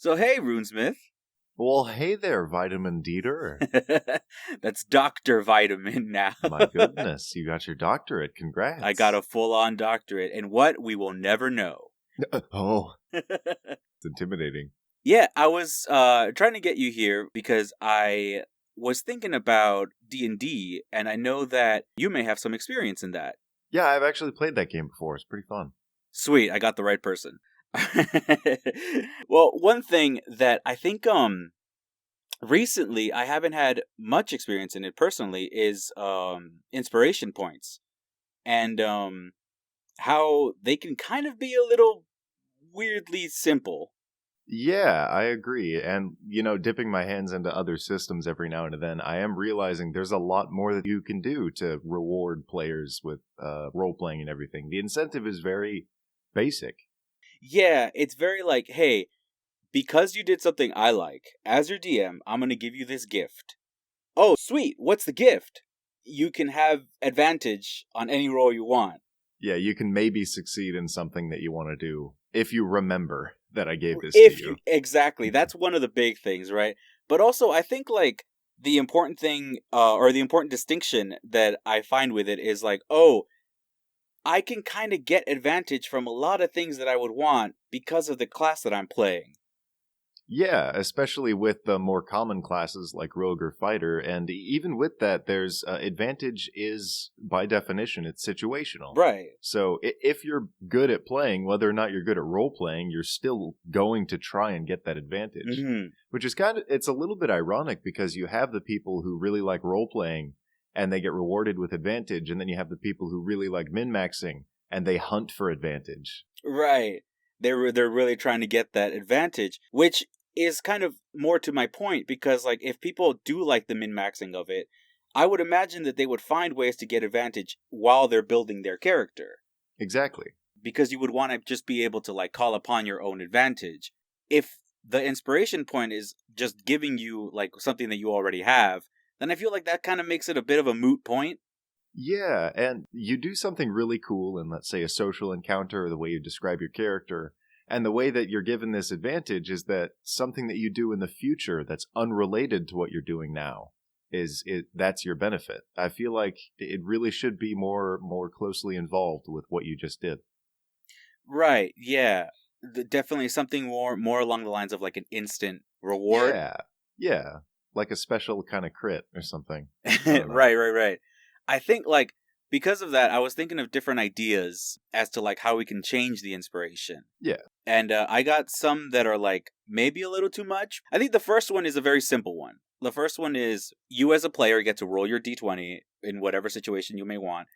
So hey, Runesmith. Well, hey there, Vitamin Ditter. That's Dr. Vitamin now. My goodness, you got your doctorate. Congrats. I got a full-on doctorate, and what we will never know. Oh, it's intimidating. Yeah, I was trying to get you here because I was thinking about D&D, and I know that you may have some experience in that. Yeah, I've actually played that game before. It's pretty fun. Sweet, I got the right person. Well, one thing that I think recently I haven't had much experience in it personally is inspiration points and how they can kind of be a little weirdly simple. Yeah, I agree. And, dipping my hands into other systems every now and then, I am realizing there's a lot more that you can do to reward players with role-playing and everything. The incentive is very basic. Yeah, it's very like, hey, because you did something I like, as your DM, I'm going to give you this gift. Oh, sweet, what's the gift? You can have advantage on any roll you want. Yeah, you can maybe succeed in something that you want to do if you remember that I gave this to you. Exactly, that's one of the big things, right? But also, I think, like, the important thing, or the important distinction that I find with it is like, oh, I can kind of get advantage from a lot of things that I would want because of the class that I'm playing. Yeah, especially with the more common classes like Rogue or Fighter, and even with that, there's advantage is, by definition, it's situational. Right. So if you're good at playing, whether or not you're good at role-playing, you're still going to try and get that advantage. Mm-hmm. Which is it's a little bit ironic because you have the people who really like role-playing and they get rewarded with advantage, and then you have the people who really like min-maxing and they hunt for advantage. Right. They're really trying to get that advantage, which is kind of more to my point, because like if people do like the min-maxing of it, I would imagine that they would find ways to get advantage while they're building their character. Exactly. Because you would want to just be able to like call upon your own advantage. If the inspiration point is just giving you like something that you already have, then I feel like that kind of makes it a bit of a moot point. Yeah, and you do something really cool in, let's say, a social encounter or the way you describe your character, and the way that you're given this advantage is that something that you do in the future that's unrelated to what you're doing now that's your benefit. I feel like it really should be more closely involved with what you just did. Right, yeah. Definitely something more along the lines of like an instant reward. Yeah, like a special kind of crit or something. Right. I think, like, because of that, I was thinking of different ideas as to, like, how we can change the inspiration. Yeah. And I got some that are, like, maybe a little too much. I think the first one is a very simple one. The first one is you as a player get to roll your d20 in whatever situation you may want,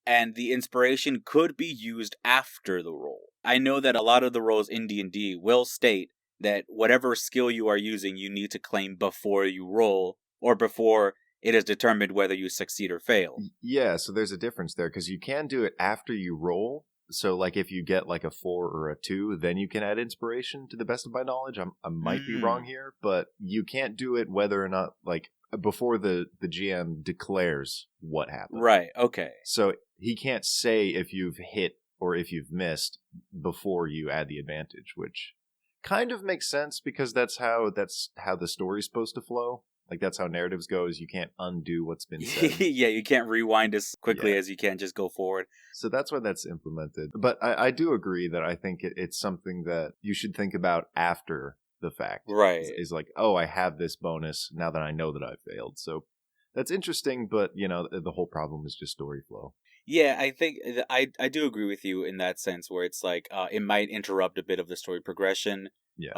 and the inspiration could be used after the roll. I know that a lot of the rolls in D&D will state that whatever skill you are using, you need to claim before you roll, or before it is determined whether you succeed or fail. Yeah, so there's a difference there, because you can do it after you roll. So, like, if you get, like, a 4 or a 2, then you can add inspiration, to the best of my knowledge. I might be wrong here, but you can't do it whether or not, like, before the GM declares what happened. Right, okay. So he can't say if you've hit or if you've missed before you add the advantage, which kind of makes sense, because that's how the story's supposed to flow. Like, that's how narratives go, is you can't undo what's been said. Yeah, you can't rewind as quickly as you can just go forward. So that's why that's implemented. But I do agree that I think it's something that you should think about after the fact. Right. Is like, oh, I have this bonus now that I know that I failed. So that's interesting, but, the whole problem is just story flow. Yeah, I think I do agree with you in that sense, where it's like, it might interrupt a bit of the story progression. Yeah.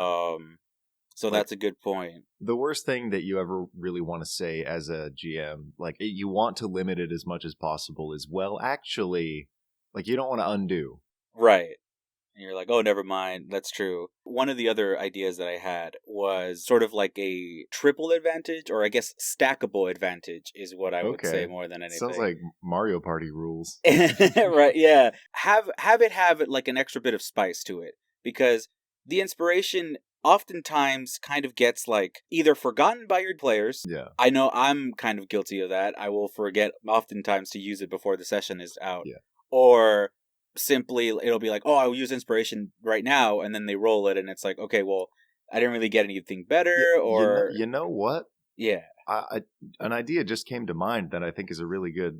So that's a good point. The worst thing that you ever really want to say as a GM, like, you want to limit it as much as possible, is, well, actually, like, you don't want to undo. Right. And you're like, oh, never mind. That's true. One of the other ideas that I had was sort of like a triple advantage, or I guess stackable advantage is what I would say more than anything. Sounds like Mario Party rules. Right, yeah. Have it like an extra bit of spice to it, because the inspiration oftentimes kind of gets like either forgotten by your players. Yeah. I know I'm kind of guilty of that. I will forget oftentimes to use it before the session is out. Yeah. Or simply it'll be like, oh, I'll use inspiration right now, and then they roll it and it's like, okay, well, I didn't really get anything better, or you know what? yeah. An idea just came to mind that I think is a really good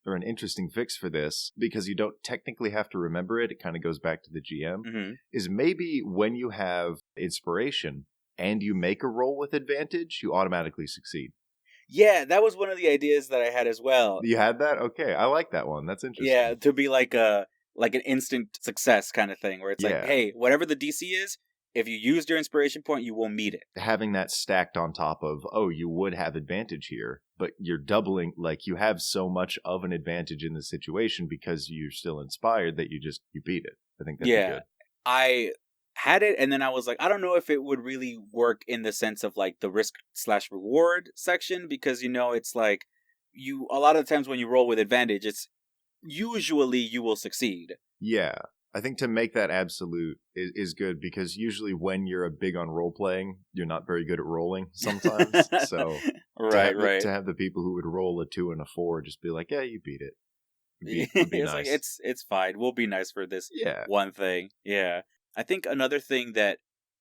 or an interesting fix for this, because you don't technically have to remember it. It kind of goes back to the GM. Mm-hmm. Is maybe when you have inspiration and you make a roll with advantage, you automatically succeed. Yeah, that was one of the ideas that I had as well. You had that? Okay, I like that one. That's interesting. Yeah, to be like an instant success kind of thing, where it's like, Yeah. hey, whatever the DC is, if you used your inspiration point, you will meet it. Having that stacked on top of, oh, you would have advantage here, but you're doubling, like you have so much of an advantage in the situation because you're still inspired that you beat it. I think that's good. I had it, and then I was like, I don't know if it would really work in the sense of like the risk/reward section, because it's like a lot of the times when you roll with advantage, it's usually you will succeed. Yeah. I think to make that absolute is good, because usually when you're big on role playing, you're not very good at rolling sometimes. So right. To have the people who would roll a 2 and a 4 just be like, yeah, you beat it. Would be it's nice. like it's fine. We'll be nice for this Yeah. one thing. Yeah. I think another thing that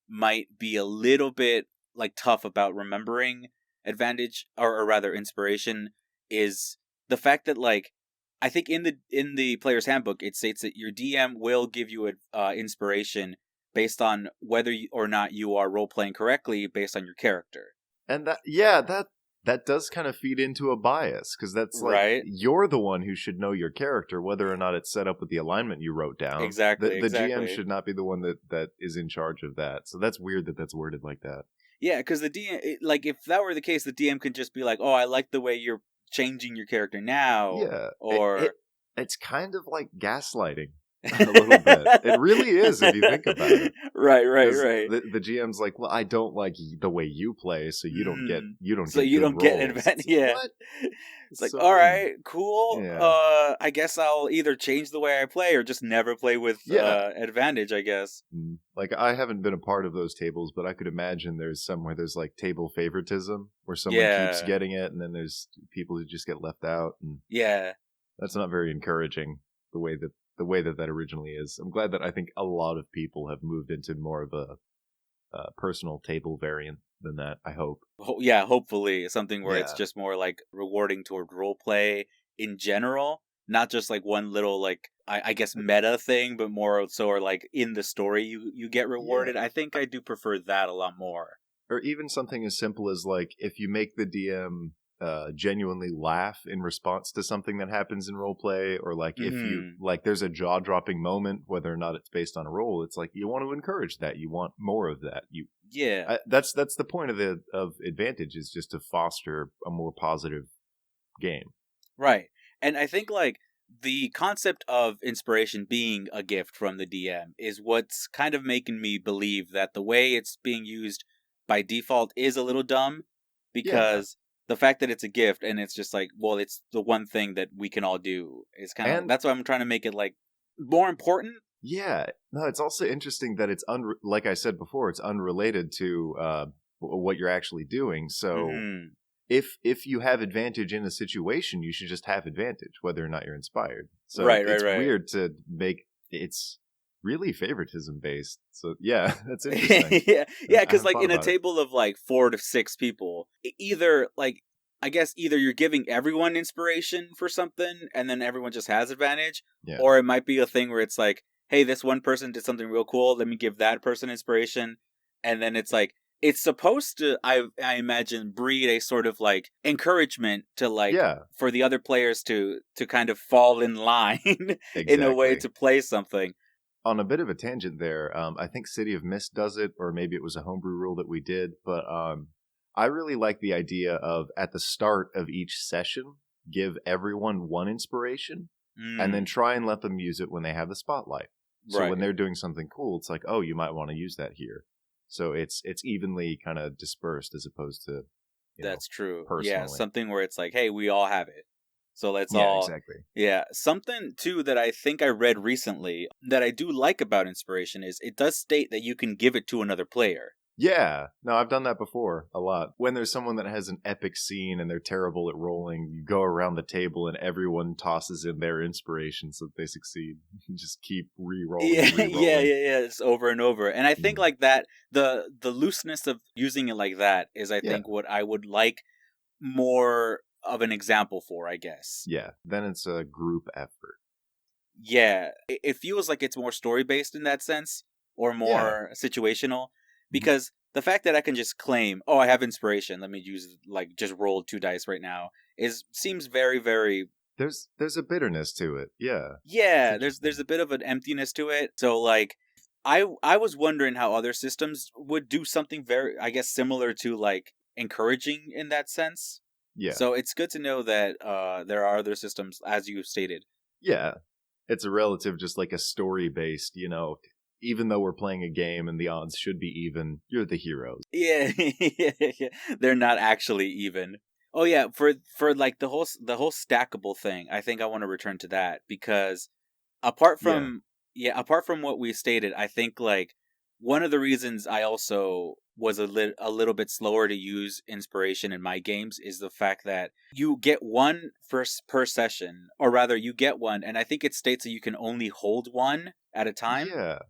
might be a little bit like tough about remembering advantage, or rather inspiration, is the fact that like I think in the player's handbook it states that your DM will give you inspiration based on whether or not you are role playing correctly based on your character. And that does kind of feed into a bias, because that's like, right? You're the one who should know your character, whether or not it's set up with the alignment you wrote down. Exactly. The GM should not be the one that is in charge of that. So that's weird that that's worded like that. Yeah, because the DM, like if that were the case, the DM could just be like, "Oh, I like the way you're changing your character now." Yeah, or it's kind of like gaslighting. A little bit. It really is, if you think about it. Right. The GM's like, well, I don't like the way you play, so you don't get advantage. Yeah, what? It's like, So all right, cool. Yeah. I guess I'll either change the way I play or just never play with advantage, I guess. Like, I haven't been a part of those tables, but I could imagine there's somewhere there's like table favoritism where someone keeps getting it, and then there's people who just get left out. And yeah, that's not very encouraging. The way that originally is. I'm glad that I think a lot of people have moved into more of a personal table variant than that, I hope. Yeah, hopefully. Something where it's just more like rewarding toward role play in general. Not just like one little like I guess meta thing, but more so or like in the story you get rewarded. I think I do prefer that a lot more. Or even something as simple as like if you make the DM genuinely laugh in response to something that happens in roleplay, or like if you like there's a jaw-dropping moment, whether or not it's based on a role, it's like you want to encourage that, you want more of that. That's the point of advantage, is just to foster a more positive game, right? And I think like the concept of inspiration being a gift from the DM is what's kind of making me believe that the way it's being used by default is a little dumb, because the fact that it's a gift and it's just like, well, it's the one thing that we can all do is kind of, that's why I'm trying to make it like more important. Yeah. No, it's also interesting that it's like I said before, it's unrelated to what you're actually doing. So if you have advantage in a situation, you should just have advantage, whether or not you're inspired. So it's weird to make it's really favoritism based. So yeah, that's interesting. yeah, because like in a table of like 4 to 6 people, either like I guess either you're giving everyone inspiration for something and then everyone just has advantage, or it might be a thing where it's like, hey, this one person did something real cool, let me give that person inspiration, and then it's like it's supposed to, I imagine, breed a sort of like encouragement to like for the other players to kind of fall in line in a way to play something. On a bit of a tangent there, I think City of Mist does it, or maybe it was a homebrew rule that we did, but I really like the idea of at the start of each session, give everyone one inspiration, and then try and let them use it when they have the spotlight. So when they're doing something cool, it's like, oh, you might want to use that here. So it's evenly kind of dispersed as opposed to that's true. Personally. Yeah, something where it's like, hey, we all have it. So let's all... exactly. Yeah, something, too, that I think I read recently that I do like about inspiration is it does state that you can give it to another player. Yeah, no, I've done that before a lot. When there's someone that has an epic scene and they're terrible at rolling, you go around the table and everyone tosses in their inspiration so that they succeed. You just keep re-rolling Yeah, and yeah, re-rolling. yeah. It's over and over, and I think Mhm. like that, the looseness of using it like that is, I Yeah, think, what I would like more of an example for, I guess. yeah. Then it's a group effort. Yeah, it feels like it's more story based in that sense, or Yeah. more situational, Mhm. because the fact that I can just claim, "Oh, I have inspiration. Let me use like just roll 2 dice right now," is seems very, very. There's a bitterness to it. Yeah. It's Yeah, there's interesting. a bit of an emptiness to it. So like, I was wondering how other systems would do something very, I guess, similar to like encouraging in that sense. Yeah. So it's good to know that there are other systems, as you stated. Yeah. It's a relative, just like a story based, even though we're playing a game and the odds should be even, you're the heroes. Yeah, yeah, they're not actually even. Oh yeah, for like the whole stackable thing, I think I want to return to that because apart Yeah. from apart from what we stated, I think like one of the reasons I also was a little bit slower to use inspiration in my games is the fact that you get one per session, or rather you get one, and I think it states that you can only hold one at a time. Yeah.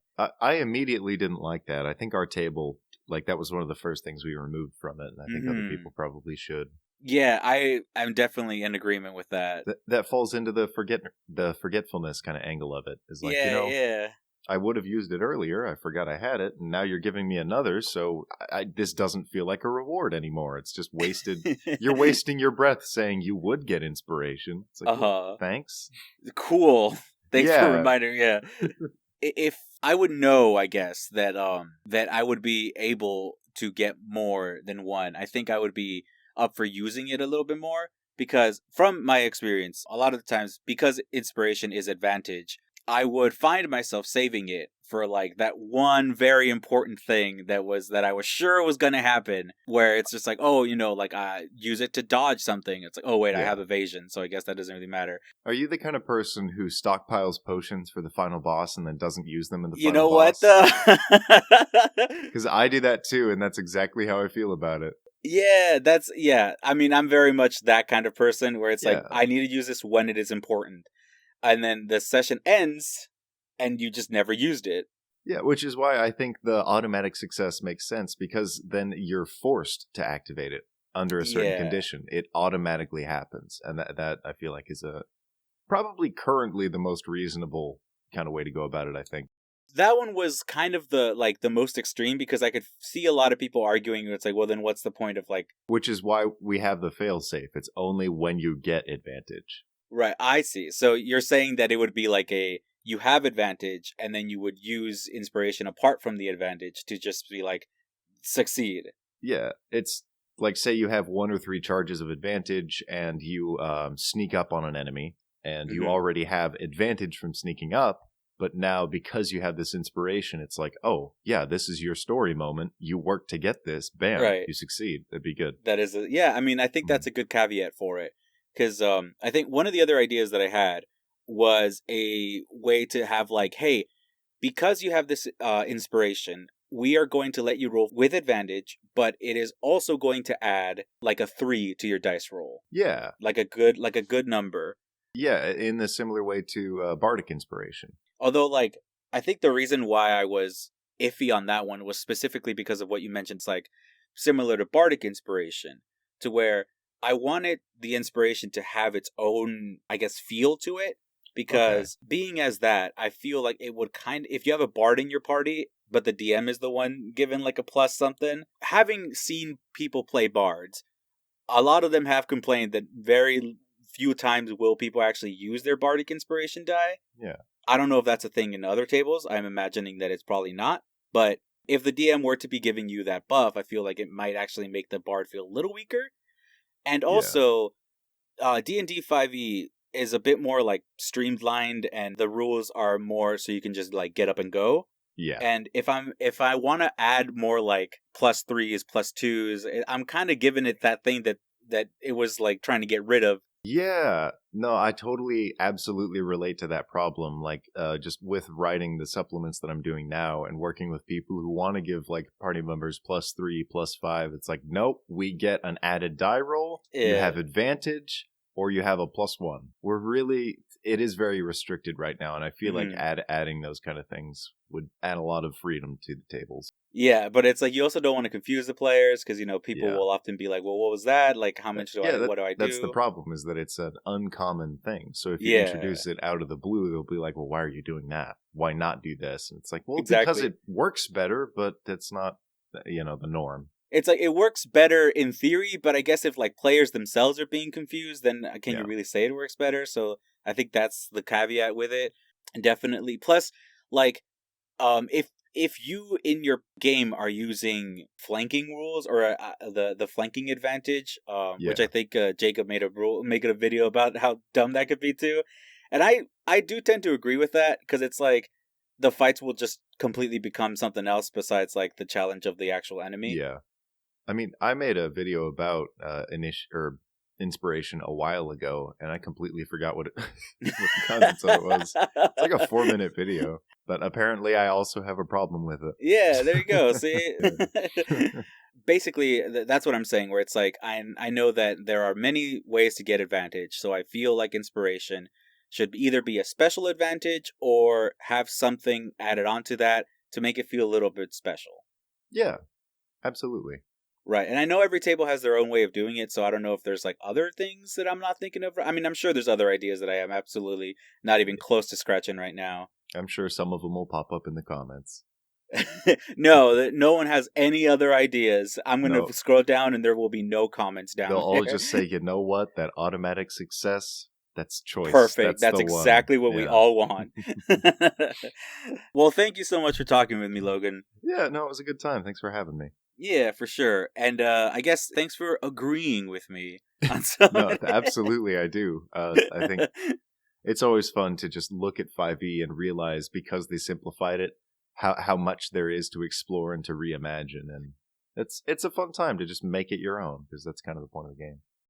I immediately didn't like that. I think our table, like, that was one of the first things we removed from it, and I think other Hmm. people probably should. Yeah, I'm definitely in agreement with that. That falls into the forgetfulness kind of angle of it. Is like, Yeah, yeah. I would have used it earlier. I forgot I had it, and now you're giving me another. So this doesn't feel like a reward anymore. It's just wasted. You're wasting your breath saying you would get inspiration. It's like, well, Uh-huh. thanks. Cool. Thanks for Yeah, reminding me. Yeah. If I would know, I guess, that I would be able to get more than one, I think I would be up for using it a little bit more because from my experience, a lot of the times because inspiration is advantage, I would find myself saving it for like that one very important thing that I was sure was going to happen, where it's just like, oh, like I use it to dodge something. It's like, oh wait, I yeah. have evasion, so I guess that doesn't really matter. Are you the kind of person who stockpiles potions for the final boss and then doesn't use them in the You final know what boss? though? Because I do that too, and that's exactly how I feel about it. Yeah. I mean, I'm very much that kind of person where it's like Yeah. I need to use this when it is important, and then the session ends, and you just never used it. Yeah, which is why I think the automatic success makes sense because then you're forced to activate it under a certain Yeah, condition. It automatically happens, and that I feel like is a probably currently the most reasonable kind of way to go about it. I think, that one was kind of the most extreme because I could see a lot of people arguing. It's like, well, then what's the point of like? which is why we have the fail safe. It's only when you get advantage. Right, I see. So you're saying that it would be like you have advantage, and then you would use inspiration apart from the advantage to just be like succeed. Yeah, it's like say you have 1 or 3 charges of advantage, and you sneak up on an enemy, and you Hmm. already have advantage from sneaking up. But now, because you have this inspiration, it's like, oh yeah, this is your story moment. You work to get this. Bam, Right. you succeed. That'd be good. That is yeah. I mean, I think Mm. that's a good caveat for it because I think one of the other ideas that I had was a way to have like, hey, because you have this inspiration, we are going to let you roll with advantage, but it is also going to add like a 3 to your dice roll, Yeah, like a good number. yeah. In the similar way to bardic inspiration. Although, like, I think the reason why I was iffy on that one was specifically because of what you mentioned. It's like similar to Bardic Inspiration, to where I wanted the inspiration to have its own, I guess, feel to it. Okay. Because being as that, I feel like it would if you have a bard in your party, but the DM is the one given like a plus something, having seen people play bards, a lot of them have complained that very few times will people actually use their bardic inspiration die. Yeah. I don't know if that's a thing in other tables. I'm imagining that it's probably not. But if the DM were to be giving you that buff, I feel like it might actually make the bard feel a little weaker. And Yeah. also, D&D 5e is a bit more like streamlined, and the rules are more so you can just like get up and go. Yeah. And if I want to add more like +3s, +2s, I'm kind of giving it that thing that it was like trying to get rid of Yeah, no, I totally, absolutely relate to that problem. Like, just with writing the supplements that I'm doing now and working with people who want to give like party members +3, +5, it's like, nope, we get an added die roll. You Yeah. have advantage, or you have a +1. We're really, it is very restricted right now, and I feel like adding those kind of things would add a lot of freedom to the tables. Yeah, but it's like you also don't want to confuse the players because people Yeah. will often be like, "Well, what was that? Like, how much what do I do?" That's the problem, is that it's an uncommon thing. So if you Yeah, introduce it out of the blue, they'll be like, well, why are you doing that? Why not do this? And it's like, well, because exactly. it works better, but that's not, the norm. It's like it works better in theory, but I guess if like players themselves are being confused, then can you Yeah. really say it works better? So I think that's the caveat with it. Definitely. Plus, like, if you in your game are using flanking rules or the flanking advantage, which Yeah. I think Jacob made a video about how dumb that could be too, and I do tend to agree with that because it's like the fights will just completely become something else besides like the challenge of the actual enemy. Yeah. I mean, I made a video about inspiration a while ago, and I completely forgot what what the content of it was. It's like a 4-minute video, but apparently I also have a problem with it. Yeah, there you go. See, basically, that's what I'm saying. Where it's like I know that there are many ways to get advantage, so I feel like inspiration should either be a special advantage or have something added onto that to make it feel a little bit special. Yeah, absolutely. Right, and I know every table has their own way of doing it, so I don't know if there's like other things that I'm not thinking of. I mean, I'm sure there's other ideas that I am absolutely not even close to scratching right now. I'm sure some of them will pop up in the comments. No, no one has any other ideas. I'm going No. to scroll down and there will be no comments down They'll all there. just say, you know what? That automatic success, that's choice. Perfect. That's the exactly one. what we all want. Well, thank you so much for talking with me, Logan. Yeah, no, it was a good time. Thanks for having me. Yeah, for sure. And I guess thanks for agreeing with me on No, absolutely, I do. I think it's always fun to just look at 5e and realize, because they simplified it, how much there is to explore and to reimagine. And it's a fun time to just make it your own, because that's kind of the point of the game.